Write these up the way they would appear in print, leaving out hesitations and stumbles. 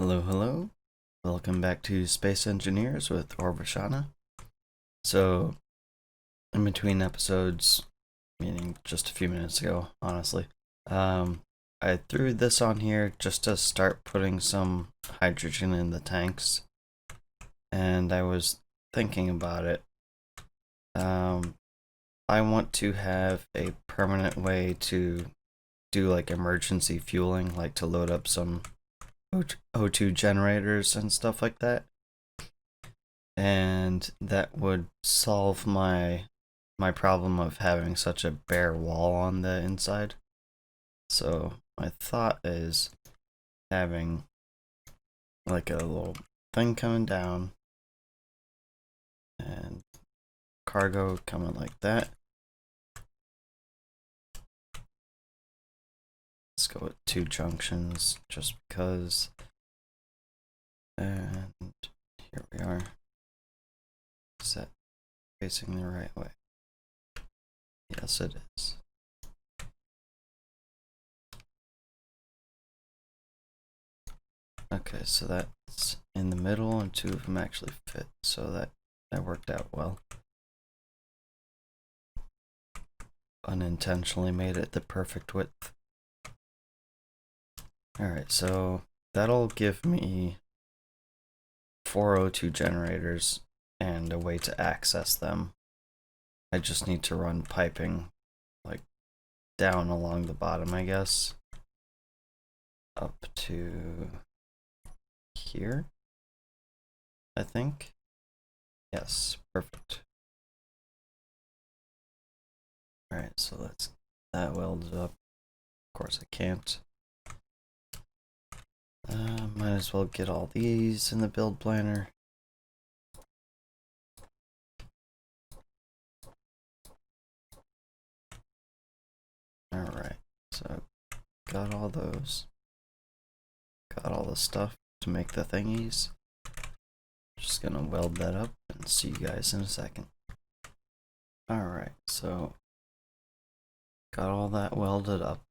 Hello, hello. Welcome back to Space Engineers with Orvishana. So, in between episodes, meaning just a few minutes ago, honestly, I threw this on here just to start putting some hydrogen in the tanks. And I was thinking about it. I want to have a permanent way to do like emergency fueling, like to load up some O2 generators and stuff like that. And that would solve my problem of having such a bare wall on the inside. So my thought is having like a little thing coming down and cargo coming like that. Let's go with 2 junctions just because. And here we are. Is that facing the right way? Yes, it is. Okay, so that's in the middle and 2 of them actually fit, so that worked out well. Unintentionally made it the perfect width. Alright, so that'll give me 4 O2 generators and a way to access them. I just need to run piping like down along the bottom, I guess, up to here, I think. Yes, perfect. Alright, so let's get that welded up. Of course I can't. Might as well get all these in the build planner. Alright, so got all those. Got all the stuff to make the thingies. Just gonna weld that up and see you guys in a second. Alright, so got all that welded up.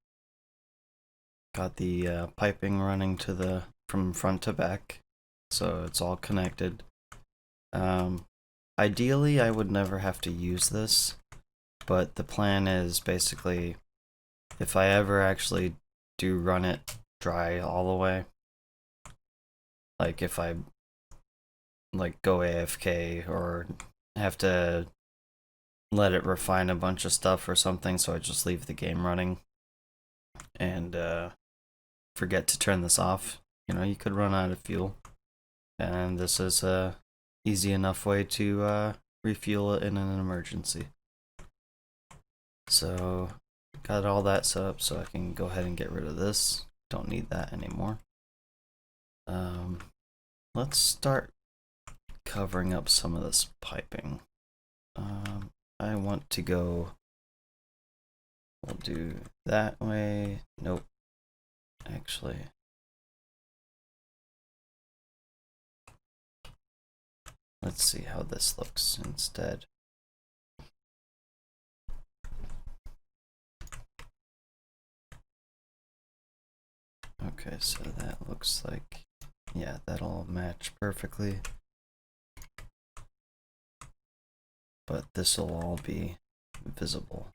Got the piping running to the from front to back, so it's all connected. Ideally, I would never have to use this, but the plan is basically if I ever actually do run it dry all the way, like if I like go AFK or have to let it refine a bunch of stuff or something, so I just leave the game running and forget to turn this off. You know, you could run out of fuel, and this is a easy enough way to refuel it in an emergency. So got all that set up so I can go ahead and get rid of this. Don't need that anymore. Let's start covering up some of this piping. I want to go. We'll do that way. Nope. Actually. Let's see how this looks instead. Okay, so that looks like, yeah, that'll match perfectly. But this will all be visible.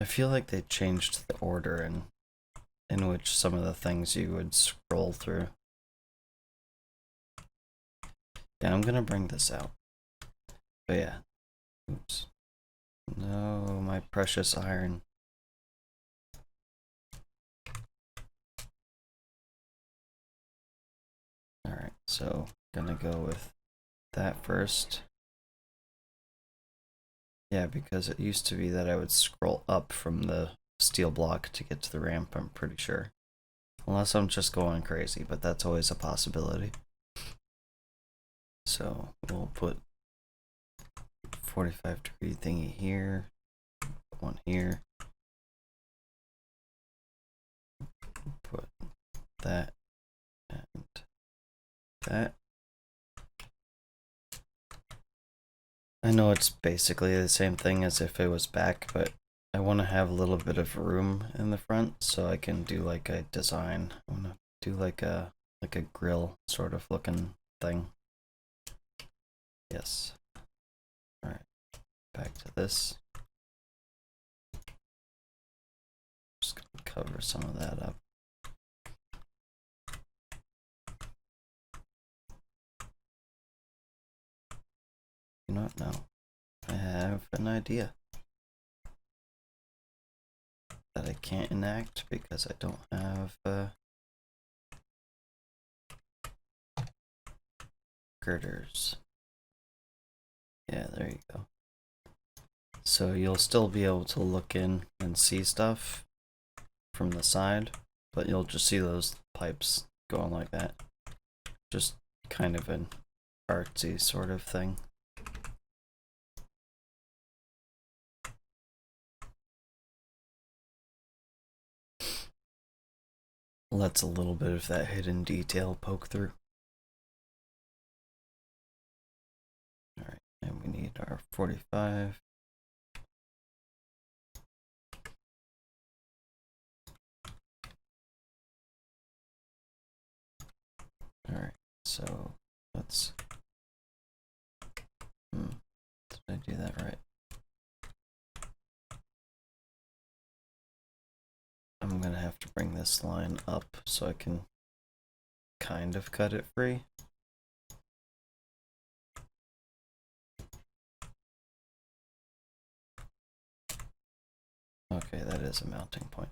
I feel like they changed the order in which some of the things you would scroll through. Yeah, I'm gonna bring this out. But yeah. Oops. No, my precious iron. Alright, so gonna go with that first. Yeah, because it used to be that I would scroll up from the steel block to get to the ramp, I'm pretty sure. Unless I'm just going crazy, but that's always a possibility. So we'll put 45-degree thingy here, one here, put that and that. I know it's basically the same thing as if it was back, but I want to have a little bit of room in the front so I can do like a design. I want to do like a grill sort of looking thing. Yes. Alright, back to this. Just gonna cover some of that up. You know what? No. I have an idea that I can't enact because I don't have girders. Yeah, there you go. So you'll still be able to look in and see stuff from the side, but you'll just see those pipes going like that. Just kind of an artsy sort of thing. Lets a little bit of that hidden detail poke through. Alright, and we need our 45. Alright, so let's... did I do that right? I'm gonna have to bring this line up so I can kind of cut it free. Okay, that is a mounting point.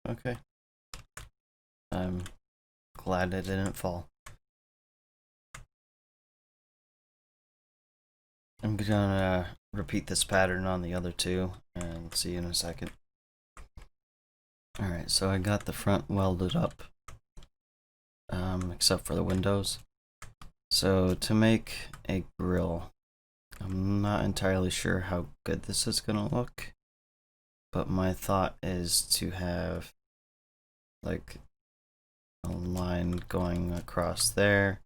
Okay. I'm glad it didn't fall. I'm gonna repeat this pattern on the other two and see you in a second. Alright, so I got the front welded up, except for the windows. So to make a grill, I'm not entirely sure how good this is gonna look, but my thought is to have like a line going across there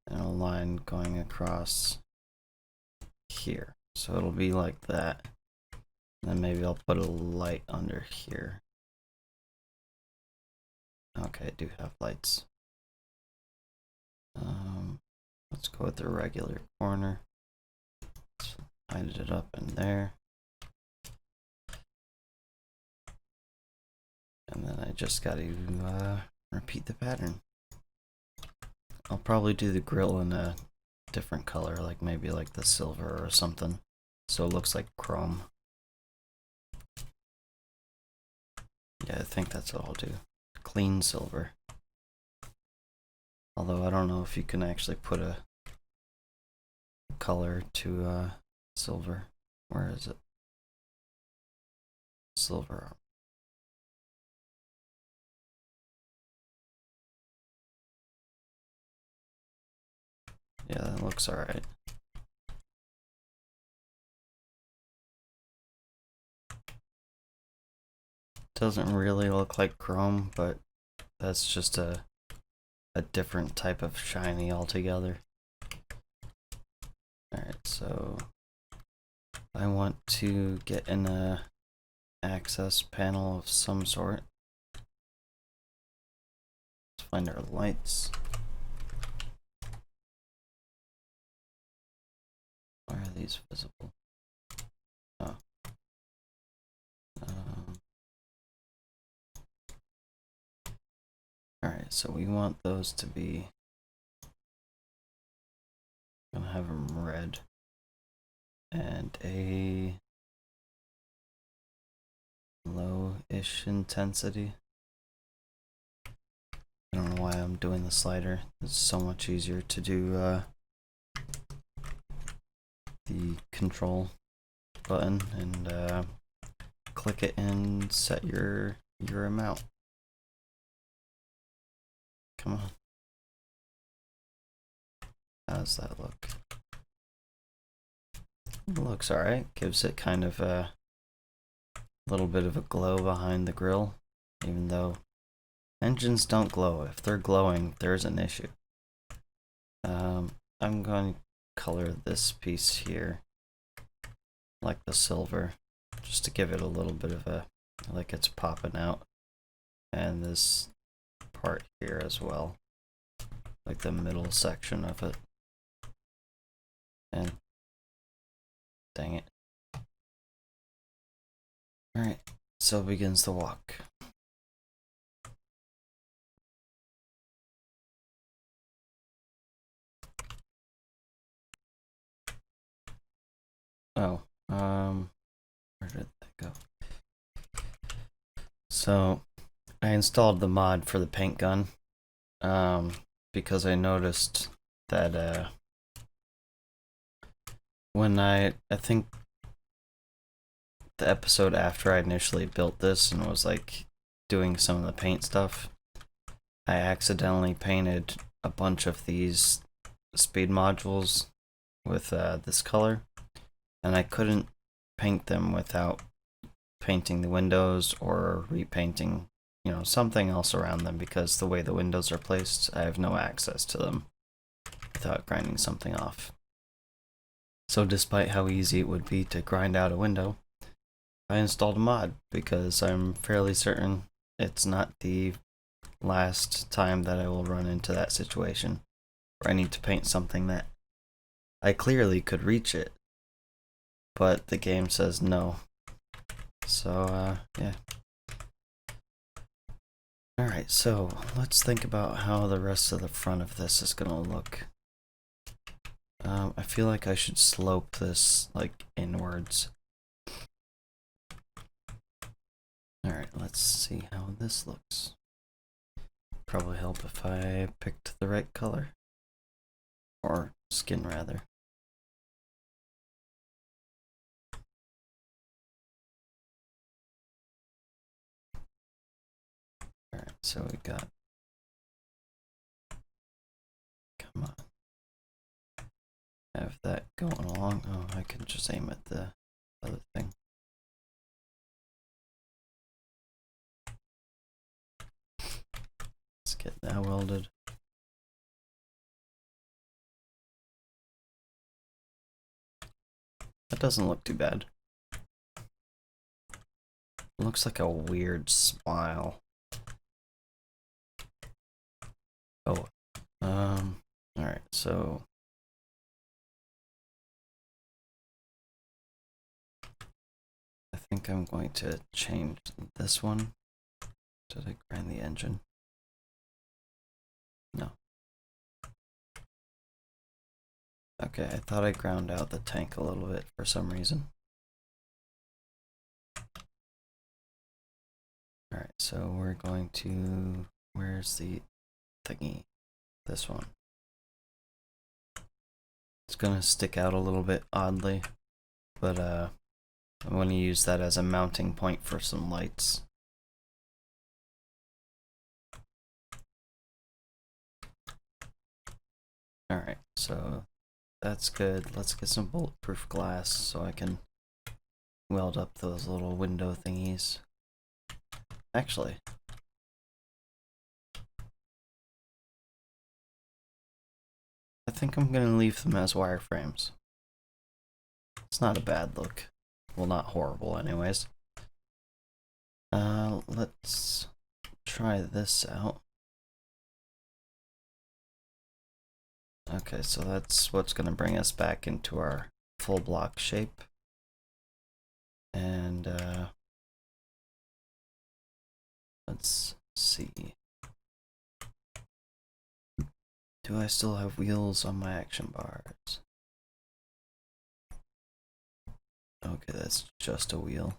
and a line going across here. So it'll be like that. And then maybe I'll put a light under here. Okay, I do have lights. Let's go with the regular corner. Let's light it up in there. And then I just got to repeat the pattern. I'll probably do the grill in a different color, like maybe like the silver or something, so it looks like chrome. Yeah, I think that's what I'll do. Clean silver. Although I don't know if you can actually put a color to silver. Where is it? Silver. Yeah, that looks alright. Doesn't really look like chrome, but that's just a different type of shiny altogether. Alright, so I want to get in a access panel of some sort. Let's find our lights. Why are these visible? Oh. Alright, so we want those to be... I'm gonna have them red. And a low-ish intensity. I don't know why I'm doing the slider. It's so much easier to do the control button and click it and set your amount. Come on. How's that look? It looks alright. Gives it kind of a little bit of a glow behind the grill, even though engines don't glow. If they're glowing, there's an issue. I'm going to color this piece here like the silver, just to give it a little bit of a, like it's popping out. And this part here as well, like the middle section of it. And dang it. Alright, so begins the walk. Oh, where did that go? So, I installed the mod for the paint gun, because I noticed that, when I think the episode after I initially built this and was like doing some of the paint stuff, I accidentally painted a bunch of these speed modules with this color, and I couldn't paint them without painting the windows or repainting, you know, something else around them, because the way the windows are placed, I have no access to them without grinding something off. So despite how easy it would be to grind out a window, I installed a mod because I'm fairly certain it's not the last time that I will run into that situation where I need to paint something that I clearly could reach it, but the game says no. So, yeah. Alright, so let's think about how the rest of the front of this is gonna look. I feel like I should slope this, like, inwards. Alright, let's see how this looks. Probably help if I picked the right color. Or skin, rather. Alright, so we got... Come on. Have that going along. Oh, I can just aim at the other thing. Let's get that welded. That doesn't look too bad. It looks like a weird smile. Oh, alright, so I think I'm going to change this one. Did I grind the engine? No. Okay, I thought I ground out the tank a little bit for some reason. Alright, so we're going to... Where's the thingy? This one. It's gonna stick out a little bit oddly, but I'm gonna use that as a mounting point for some lights. Alright, so that's good. Let's get some bulletproof glass so I can weld up those little window thingies. Actually, I think I'm gonna leave them as wireframes. It's not a bad look. Well, not horrible anyways. Let's try this out. Okay, so that's what's gonna bring us back into our full block shape. And let's see. Do I still have wheels on my action bars? Okay, that's just a wheel.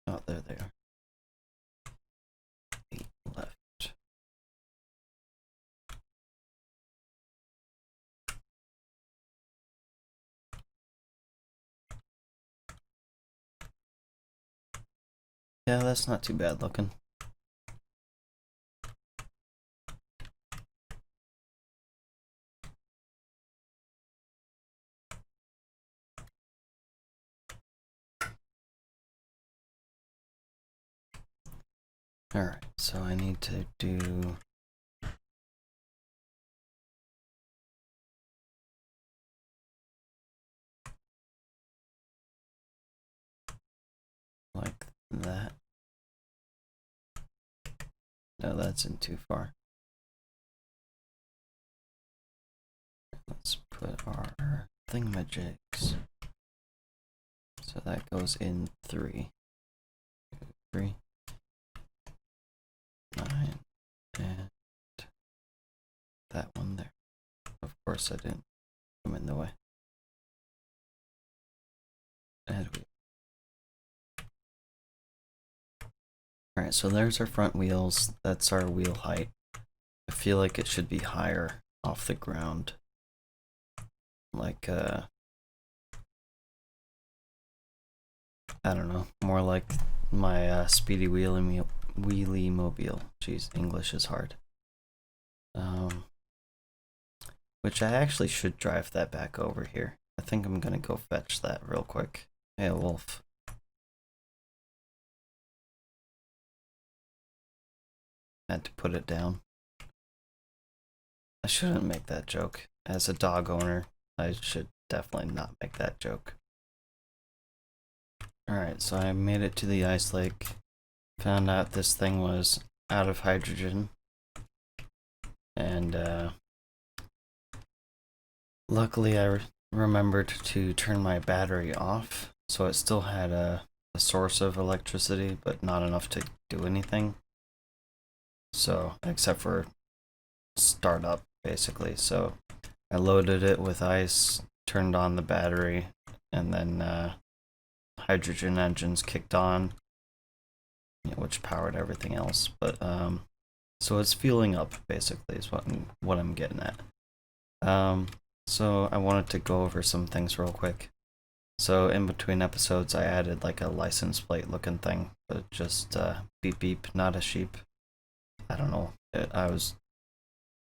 Oh, there they are. 8 left. Yeah, that's not too bad looking. Alright, so I need to do like that. No, that's in too far. Let's put our thingamajigs. So that goes in 3. 3, 9, and that one there. Of course I didn't come in the way. And we. Alright, so there's our front wheels. That's our wheel height. I feel like it should be higher off the ground. Like, I don't know, more like my speedy wheelie mobile. Jeez, English is hard. Which I actually should drive that back over here. I think I'm gonna go fetch that real quick. Hey, Wolf. Had to put it down. I shouldn't make that joke. As a dog owner, I should definitely not make that joke. Alright, so I made it to the ice lake. Found out this thing was out of hydrogen. And luckily I remembered to turn my battery off. So it still had a source of electricity, but not enough to do anything. So, except for startup, basically. So I loaded it with ice, turned on the battery, and then hydrogen engines kicked on, which powered everything else. But so it's fueling up, basically, is what I'm getting at. So I wanted to go over some things real quick. So in between episodes, I added like a license plate looking thing, but just beep beep, not a sheep. I don't know. I was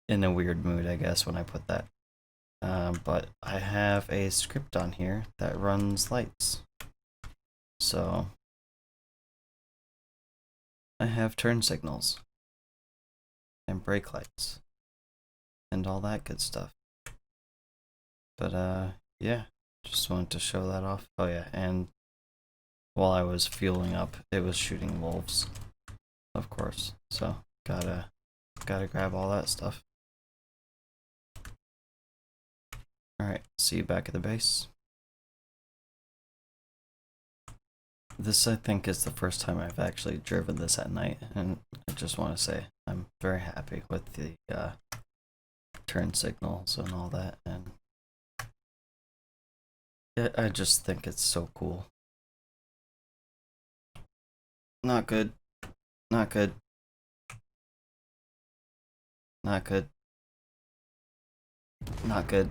in a weird mood, I guess, when I put that. But I have a script on here that runs lights. So I have turn signals and brake lights and all that good stuff. But yeah, just wanted to show that off. Oh yeah, and while I was fueling up, it was shooting wolves, of course. So gotta grab all that stuff. Alright, see you back at the base. This, I think, is the first time I've actually driven this at night, and I just want to say I'm very happy with the turn signals and all that, and I just think it's so cool. Not good. Not good. Not good. Not good.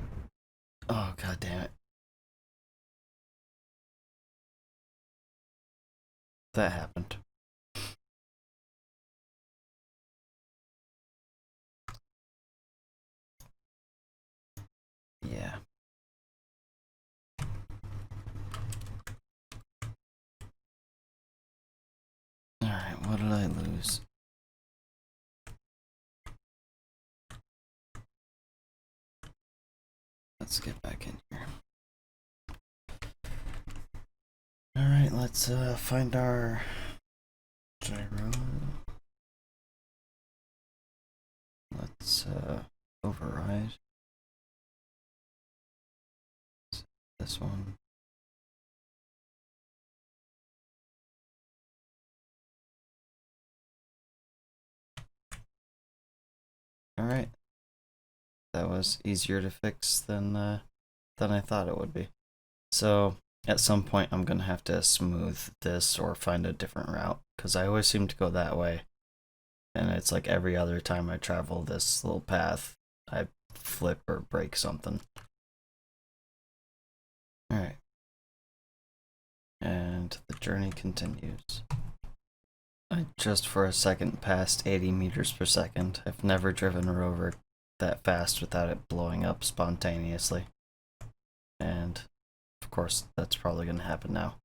Oh, god damn it. That happened. Yeah. Alright, what did I lose? Let's get back in here. Alright, let's find our gyro. Let's override this one. Alright. That was easier to fix than I thought it would be. So at some point I'm gonna have to smooth this or find a different route, because I always seem to go that way. And it's like every other time I travel this little path, I flip or break something. Alright. And the journey continues. I just for a second passed 80 meters per second. I've never driven a Rover that fast without it blowing up spontaneously. And of course, that's probably going to happen now.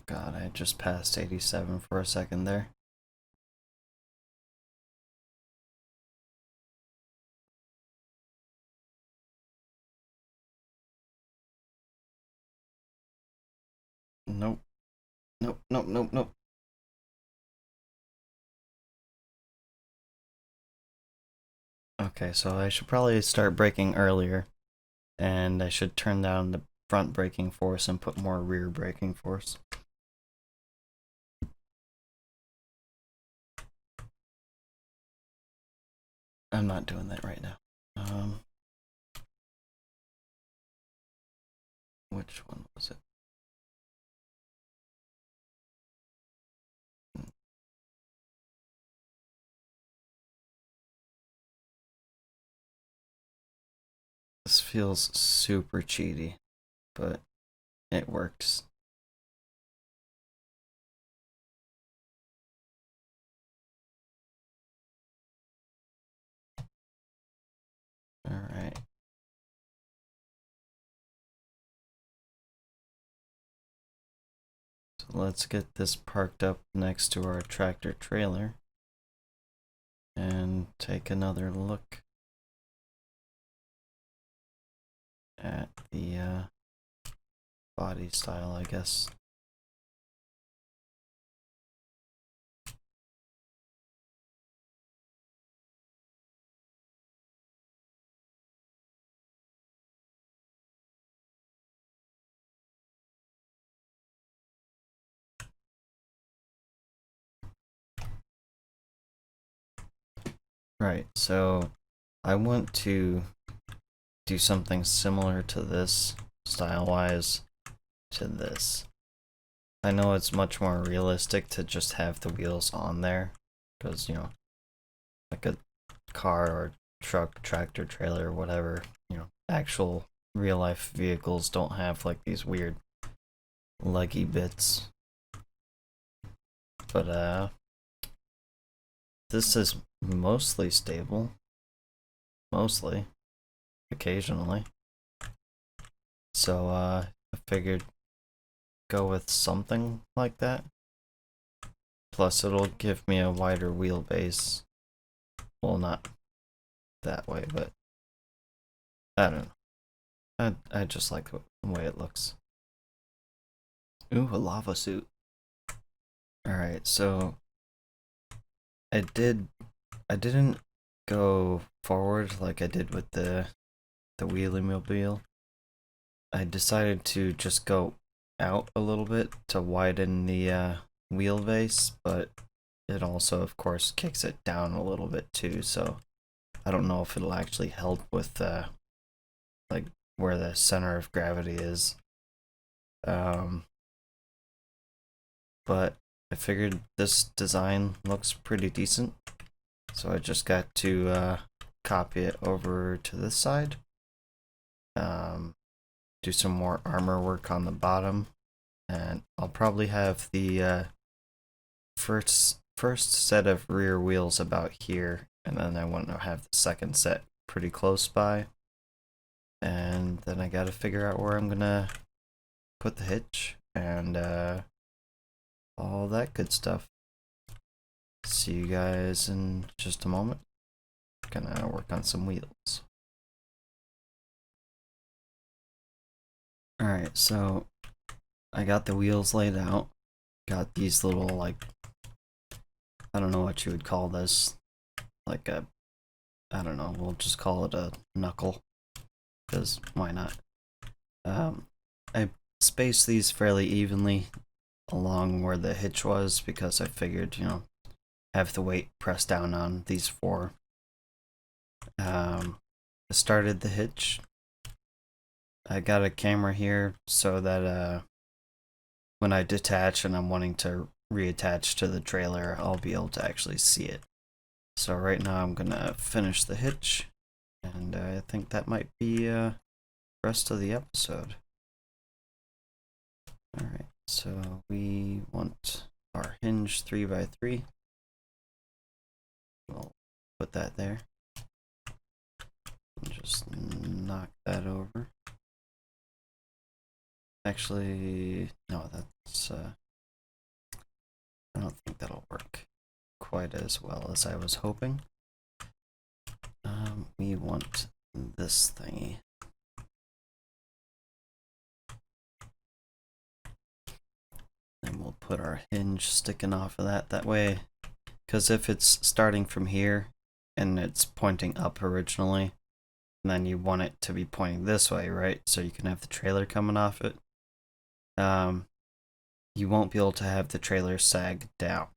god, I just passed 87 for a second there. Nope. Nope, nope, nope, nope. Okay, so I should probably start braking earlier, and I should turn down the front braking force and put more rear braking force. I'm not doing that right now. Which one was it? This feels super cheaty, but it works. Alright. So let's get this parked up next to our tractor trailer and take another look at the body style, I guess. Right, so I want to do something similar to this, style-wise, to this. I know it's much more realistic to just have the wheels on there, because, you know, like a car or truck, tractor, trailer, whatever, you know, actual real-life vehicles don't have, like, these weird leggy bits. But, this is mostly stable. Mostly. Occasionally. So, I figured go with something like that. Plus, it'll give me a wider wheelbase. Well, not that way, but I don't know. I just like the way it looks. Ooh, a lava suit. Alright, so I didn't go forward like I did with the wheelie mobile. I decided to just go out a little bit to widen the wheelbase, but it also, of course, kicks it down a little bit too, so I don't know if it'll actually help with like where the center of gravity is. But I figured this design looks pretty decent, so I just got to copy it over to this side. Do some more armor work on the bottom, and I'll probably have the first set of rear wheels about here, and then I want to have the second set pretty close by. And then I gotta figure out where I'm gonna put the hitch and all that good stuff. See you guys in just a moment. Gonna work on some wheels. Alright, so I got the wheels laid out. Got these little, like, I don't know what you would call this. Like a, I don't know, we'll just call it a knuckle. Because why not? I spaced these fairly evenly along where the hitch was because I figured, you know, have the weight pressed down on these four. I started the hitch. I got a camera here so that when I detach and I'm wanting to reattach to the trailer, I'll be able to actually see it. So right now I'm gonna finish the hitch, and I think that might be rest of the episode. Alright, so we want our hinge 3x3. We'll put that there. Just knock that over. Actually, no, that's I don't think that'll work quite as well as I was hoping. We want this thingy. And we'll put our hinge sticking off of that. That way, because if it's starting from here and it's pointing up originally, and then you want it to be pointing this way, right? So you can have the trailer coming off it. You won't be able to have the trailer sag down.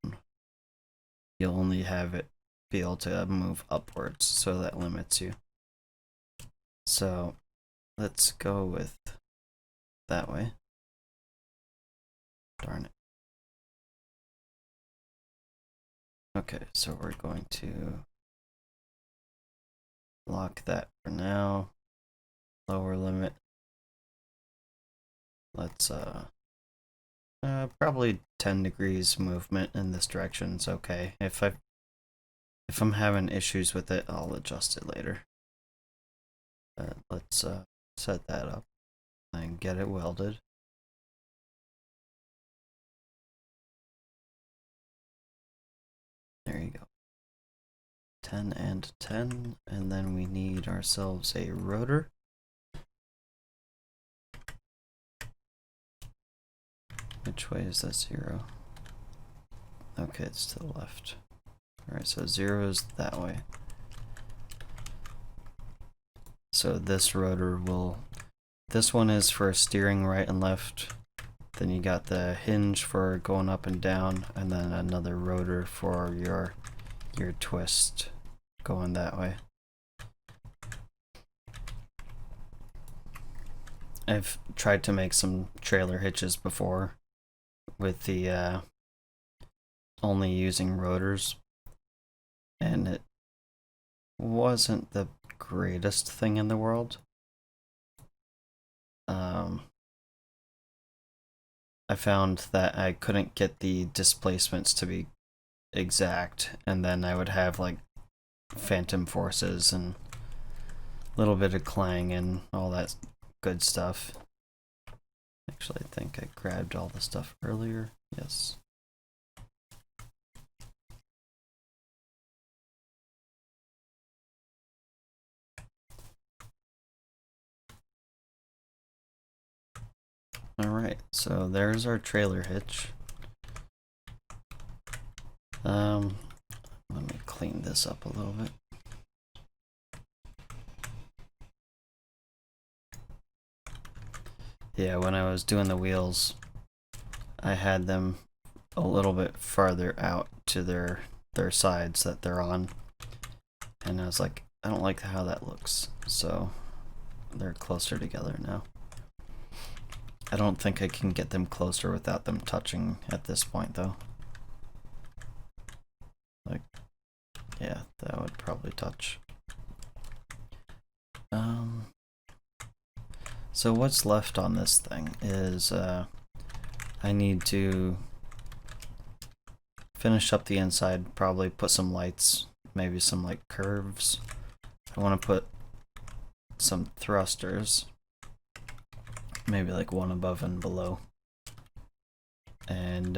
You'll only have it be able to move upwards, so that limits you. So let's go with that way. Darn it. Okay, so we're going to lock that for now. Lower limit. Let's probably 10 degrees movement in this direction is okay. If I'm having issues with it, I'll adjust it later. Let's set that up and get it welded. There you go. 10 and 10, and then we need ourselves a rotor. Which way is that 0? Okay, it's to the left. Alright, so 0 is that way. So this rotor will... This one is for steering right and left. Then you got the hinge for going up and down, and then another rotor for your twist going that way. I've tried to make some trailer hitches before with the only using rotors, and it wasn't the greatest thing in the world. I found that I couldn't get the displacements to be exact, and then I would have like phantom forces and a little bit of clang and all that good stuff. Actually, I think I grabbed all the stuff earlier. Yes. Alright, so there's our trailer hitch. Let me clean this up a little bit. Yeah, when I was doing the wheels, I had them a little bit farther out to their sides that they're on. And I was like, I don't like how that looks. So they're closer together now. I don't think I can get them closer without them touching at this point, though. Like, yeah, that would probably touch. So what's left on this thing is I need to finish up the inside, probably put some lights, maybe some like curves. I want to put some thrusters, maybe like one above and below. And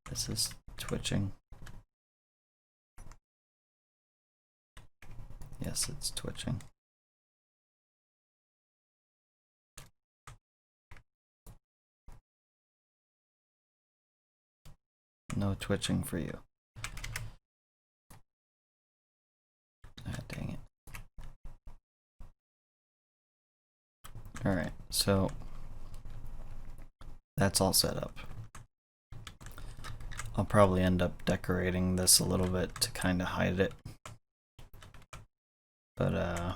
this is twitching. Yes, it's twitching. No twitching for you. Ah, dang it. Alright, so that's all set up. I'll probably end up decorating this a little bit to kind of hide it. But,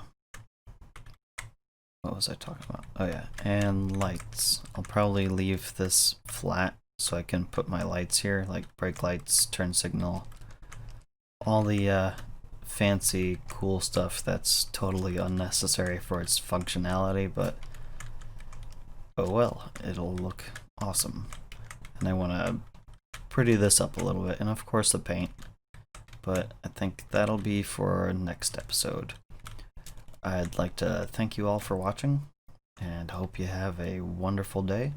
what was I talking about? Oh yeah, and lights. I'll probably leave this flat so I can put my lights here, like brake lights, turn signal, all the fancy, cool stuff that's totally unnecessary for its functionality, but oh well, it'll look awesome. And I want to pretty this up a little bit, and of course the paint, but I think that'll be for next episode. I'd like to thank you all for watching. and hope you have a wonderful day.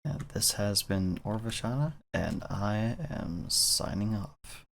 And this has been Orvishana, and I am signing off.